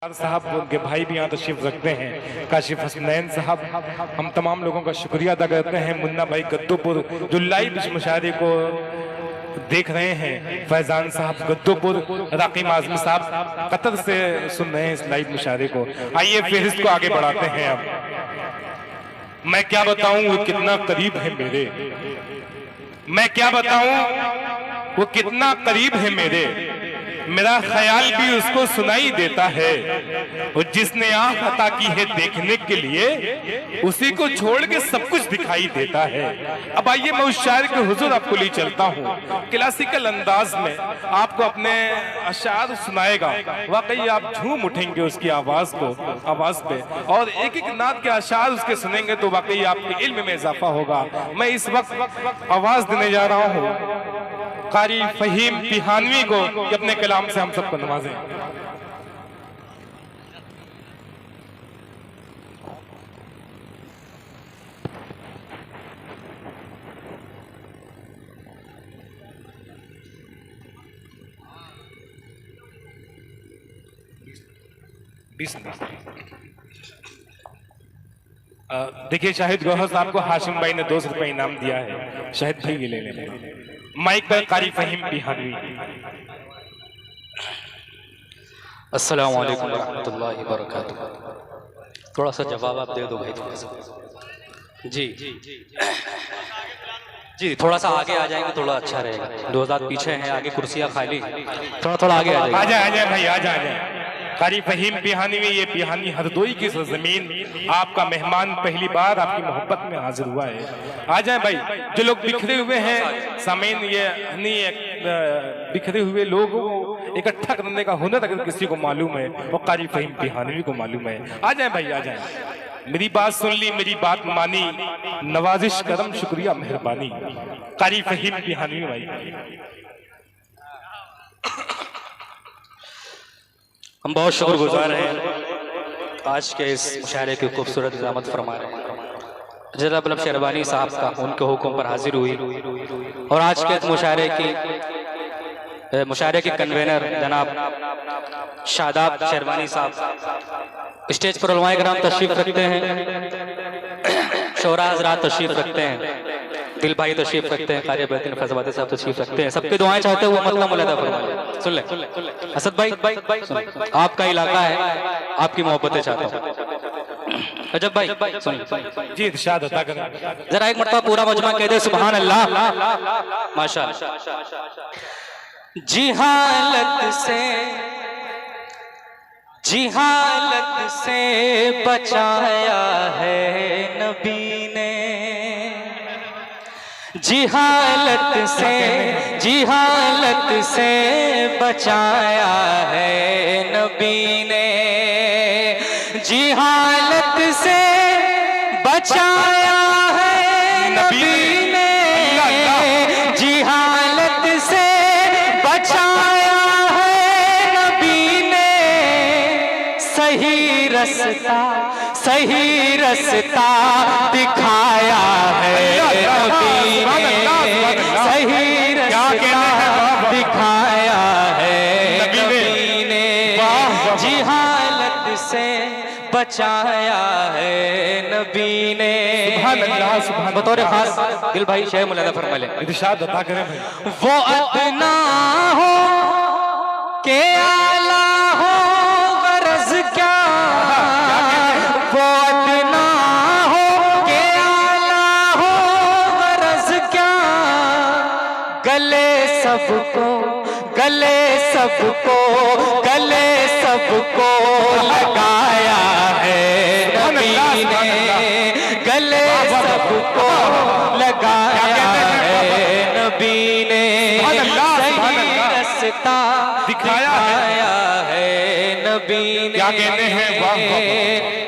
साहब उनके भाई भी यहाँ तशरीफ रखते हैं, काशिफ हसनैन साहब। हम तमाम लोगों का शुक्रिया अदा करते हैं। मुन्ना भाई गद्दोपुर जो लाइव इस मुशायरे को देख रहे हैं, फैजान साहब गद्दोपुर, राकीम आजमी साहब कतर से सुन रहे हैं इस लाइव मुशायरे को। आइए फहरिस्त को आगे बढ़ाते हैं। अब मैं क्या बताऊं वो कितना करीब है मेरे, मैं क्या बताऊं वो कितना करीब है मेरे, मेरा ख्याल भी उसको सुनाई देता है। और जिसने आंख अता की है देखने के लिए, उसी को छोड़ के सब कुछ दिखाई देता है। अब आइए मैं उस शायर के हुजूर आपको ले चलता हूँ, क्लासिकल अंदाज में आपको अपने अशार सुनाएगा। वाकई आप झूम उठेंगे उसकी आवाज पे, और एक एक नात के अशार उसके सुनेंगे तो वाकई आपके इल्म में इजाफा होगा। मैं इस वक्त आवाज देने जा रहा हूँ कारी फहीम तिहानवी को कि अपने कलाम से हम सबको नवाजें। देखिए शाहिद गौहर साहब को हाशिम भाई ने 200 रुपए इनाम दिया है, शाहिद भाई ये ले लें। माइक पर कारी फहीम तिहानवी। अस्सलाम वालेकुम रहमतुल्लाहि व बरकातुहू। थोड़ा सा जवाब आप दे दो भाई, थोड़ा सा जी जी थोड़ा सा आगे आ जाएंगे थोड़ा अच्छा रहेगा। 2000 पीछे हैं, आगे कुर्सियां खाली, थोड़ा आगे आ जाए। आ जाए भाई, आ जाए। कारी फहीम पिहानवी, ये पिहानी हरदोई की जमीन आपका मेहमान पहली बार आपकी मोहब्बत में हाजिर हुआ है। आ जाए भाई। जो लोग बिखरे हुए हैं सामीन, ये नहीं बिखरे हुए लोगों को इकट्ठा करने का हुनर अगर किसी को मालूम है वो कारी फहीम पिहानवी को मालूम है। आ जाए भाई, आ जाए। मेरी बात सुन ली, मेरी बात मानी, नवाजिश करम शुक्रिया मेहरबानी। कारी फहीम पिहानवी भाई। हम बहुत शुक्रगुजार हैं आज के इस मुशायरे की खूबसूरत निज़ामत फरमा रहे हैं जनाब मतलब शेरवानी साहब का, उनके हुक्म पर हाजिर हुई। और आज के मुशायरे के कन्वेनर जनाब शादाब शेरवानी साहब स्टेज पर उलमाए किराम तशरीफ रखते हैं, शोरा हज़रात तशरीफ रखते हैं, दिल भाई तशरीफ रखते हैं, कारी बेहतरीन फैज़ाबादी साहब तशरीफ रखते हैं। सबके दुआएं चाहते हैं वो मतलब मुलादा फरमाएं। सुन ले असद भाई, आपका इलाका है, आपकी मोहब्बतें चाहता हूँ। अजब भाई सुन जी, इरशाद अता करें। जरा एक मरतबा पूरा मजमा कह दे सुभान अल्लाह माशाअल्लाह। जिहालत से बचाया है नबी ने, जिहालत से बचाया है नबी ने, जिहालत से बचाया है नबी ने, जिहालत से बचाया है नबी ने, सही रास्ता दिखाया है नबी ने, सही रास्ता दिखाया है नबी ने, जिहालत से बचाया है नबी ने। बतौर खास दिल भाई शेर मुलादा फरमा ले, इरशाद अता करें भाई। वो अदना हो के आला हो गरज क्या, वो अदना हो के आला हो गरज क्या, गले सबको लगाया है नबी ने, गले सबको लगाया है नबी ने, सही रास्ता दिखाया है नबी ने। क्या कहते हैं? वाह।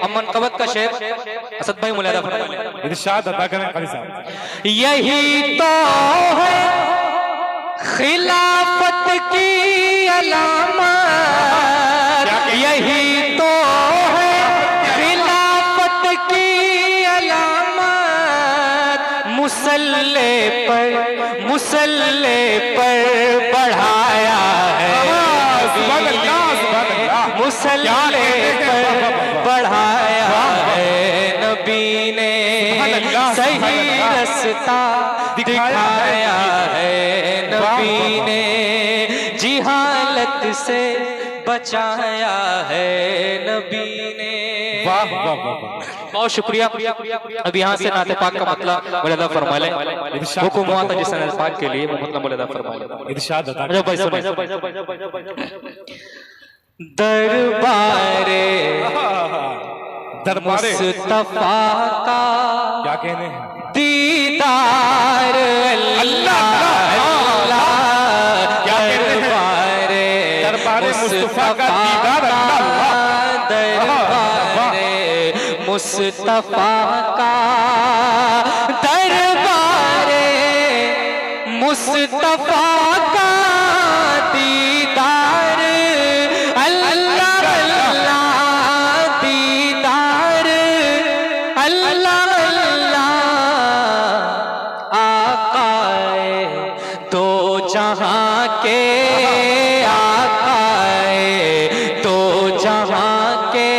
अमन कवत का शेर असद भाई मुलादा फरमाएं। इरशाद अता करें कारी साहब। यही तो है खिलाफत की अलामत, यही तो है खिलाफत की अलामत, मुसल्ले पर बढ़ाया है मुसल्ले पर बढ़ाया है नबी ने, सही रास्ता दिखाया है नबी ने, जिहालत से बचाया है नबी ने। वाह वाह वाह, बहुत शुक्रिया। अब यहाँ से नाते पाक का मतलब मुलादा फरमा ले। हुकुम हुआ था जिस नाते पाक के लिए, वो मतलब मुलादा फरमा ले। इरशाद अता दरबारे दरबारे मुस्तफा का क्या कहने हैं, दीदार अल्लाह अल्लाह, दरबारे दरबारे मुस्तफा का दीदार अल्लाह, दरबारे मुस्तफा का, दरबारे मुस्तफा का दीदार अल्लाह अल्लाह, दीदार अल्लाह अल्लाह, आकाए दो जहां के, आकाए दो जहां के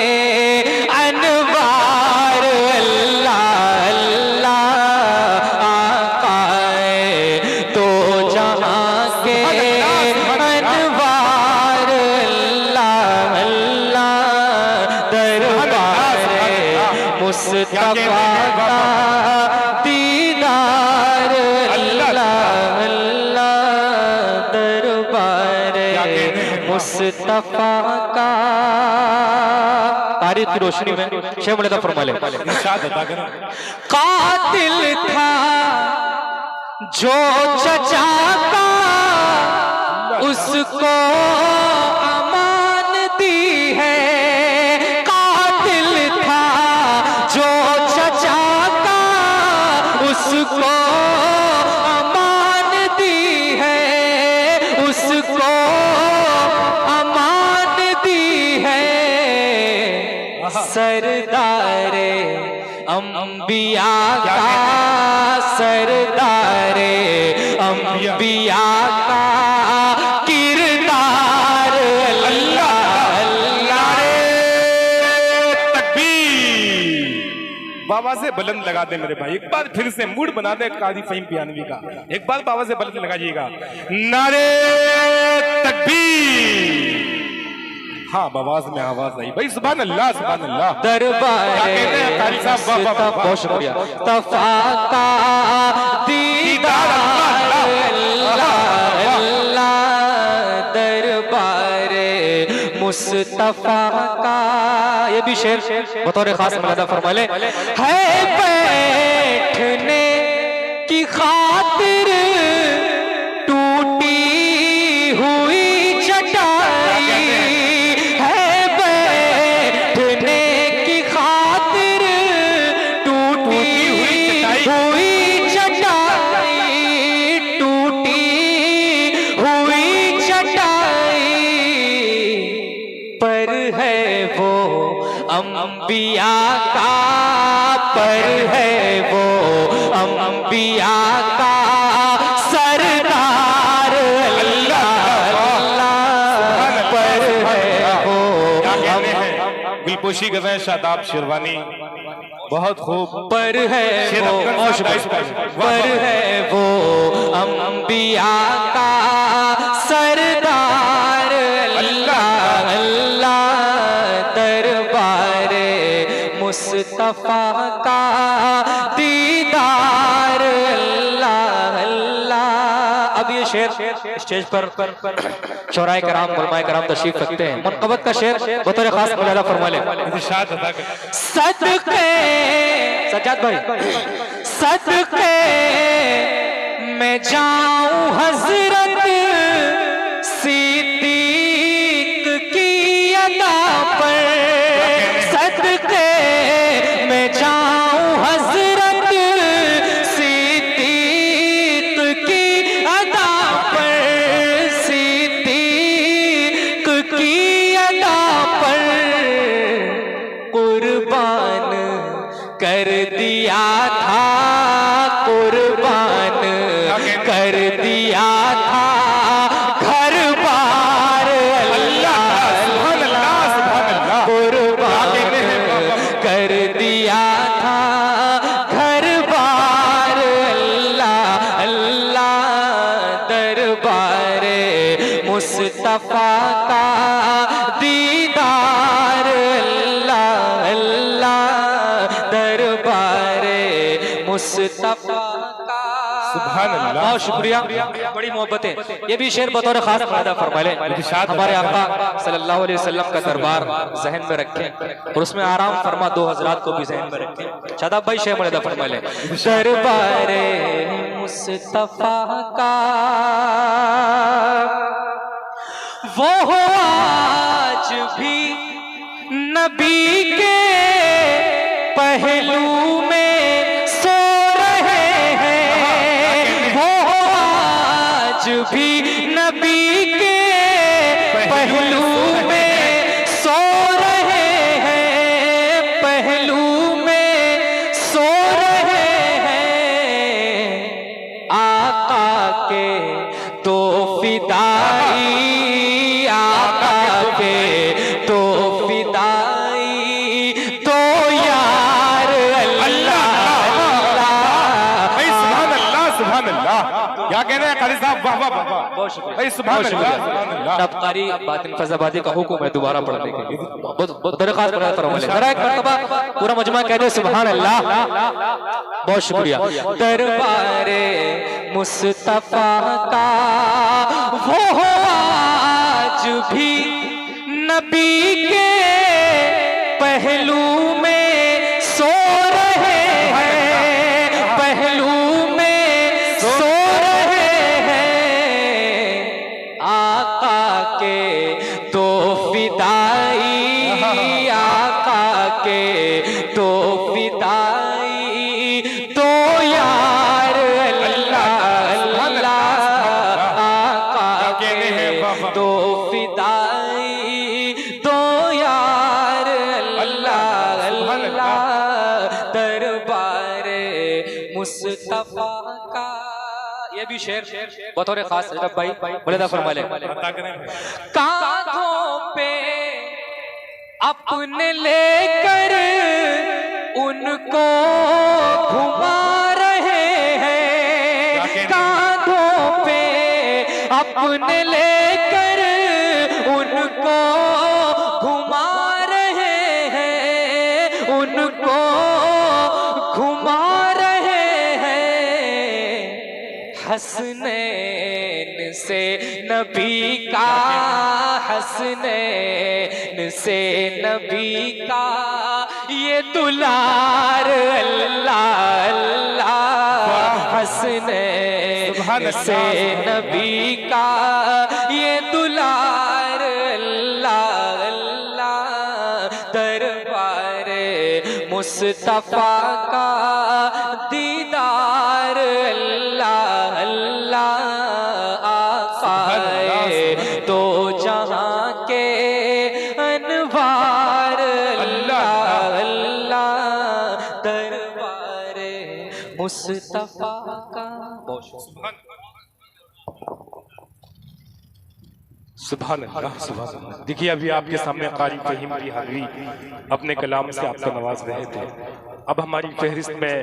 अनवार अल्लाह अल्लाह, आकाए दो जहां के अनवार अल्लाह अल्लाह, दरबारे मुस्तफा का दीदार अल्लाह अल्लाह, दरबारे मुस्तफा का। तारीख की रोशनी में शेख मुलादा फरमा ले। इरशाद अता करें, कातिल था जो चचा का, उसको अमान दी है, कातिल था जो चचा का, उसको अमान दी है, उसको अमान दी है, सरदारे अंबिया का, सरदारे अंबिया का किरदार अल्लाह अल्लाह। तकबीर, बाबा से बुलंद लगा दे मेरे भाई, एक बार फिर से मूड बना दे काजी फहीम पियानवी का, एक बार बाबा से बुलंद लगाइएगा, नारे तकबीर। हाँ, आवाज में आवाज आई भाई, सुभान अल्लाह सुभान अल्लाह। दरबारे बहुत शुक्रिया। तफा का दीदार अल्लाह अल्लाह, दरबारे मुस्तफा का। ये भी शेर बतौर खास मुलादा फरमा ले। है बैठने की खातिर टूटी हुई चटाई, है बैठने की खातिर टूटी हुई चटाई, टूटी हुई चटाई, पर है वो अंबिया का, पर है वो अंबिया का सरदार अल्लाह अल्लाह, पर है वो। दिलपोशी कर रहे हैं शादाब शेरवानी, बहुत खूब। पर है वो, पर है वो अंबिया का सरदार अल्लाह अल्लाह, दरबारे मुस्तफा का दीदार अल्लाह अल्लाह। अब ये शेर स्टेज पर शोराए कराम उलमाए कराम तशरीफ रखते हैं। मुनक़बत का शेर बतौर खास मुलादा फरमा ले। सदके सज्जाद भाई, सदके मैं जाऊं हजरत सिद्दीक की अदा पर, सदके मैं जाऊं हजरत सिद्दीक की अदा पर, सिद्दीक की अदा पर, कुर्बान कर दिया था, कुर्बान कर दिया था घर बार अल्लाह अल्लाह, मुस्तफा का। सुभान अल्लाह। बहुत शुक्रिया, बड़ी मोहब्बत है। ये भी शेर बतौर खास फायदा फरमा ले, हमारे आका सल्लल्लाहु अलैहि वसल्लम का दरबार जहन में रखें और उसमें आराम फरमा दो हजरात को भी जहन में रखें। शादाब भाई शेर मर्यादा फरमा ले। दरबार मुस्तफा का वो हो आज भी नबी के पहलू में सो रहे हैं। वो हो आज भी नबी के पहलू में सो रहे हैं, पहलू में सो रहे हैं। आका के तो फिदाई, आका के तो फिदाई, तो यार अल्लाह भाई सुभान अल्लाह, सुभान अल्लाह। क्या कहना है काली साहब, वाह वाह वाह वाह। बहुत शुक्रिया भाई सुभान अल्लाह, सुभान अल्लाह। नबकारी बातिन फैजाबादी का हुक्म है दोबारा पढ़ने के लिए, बहुत दरख्वास्त फरमाइए। जरा एक मर्तबा पूरा मजमा कह दे सुभान अल्लाह। बहुत शुक्रिया। दरबारे मुस्तफा का वो हो आज भी नबी के पहलू में सो रहे हैं, पहलू में सो रहे हैं। आका के तो फिदाई, आका के तो फिदाई, तो यार अल्लाह अल्लाह। आका के तो फिदाई, तो यार अल्लाह अल्लाह। दरबारे मुस्तफा का। ये भी शेर बतौर खास रजब भाई मर्यादा फरमा ले। कांधों पे अपने लेकर उनको घुमा रहे हैं, कांधों पे अपने लेकर उनको घुमा रहे हैं, उनको घुमा रहे हैं। हसनैन से नबी का, हसनैन से नबी का ये दुलार अल्लाह अल्लाह। हसनैन से नबी का ये दुलार अल्लाह अल्लाह। दरबार मुस्तफा का दीदार अल्लाह अल्लाह। आकाए तो जहां के अनवार अल्लाह अल्लाह। दरबार मुस्तफा का। सुभान अल्लाह, सुभान अल्लाह। देखिए अभी आपके सामने कारी फहीम की हाजिरी अपने कलाम से आपका नवाज रहे थे। अब हमारी फहरिस्त में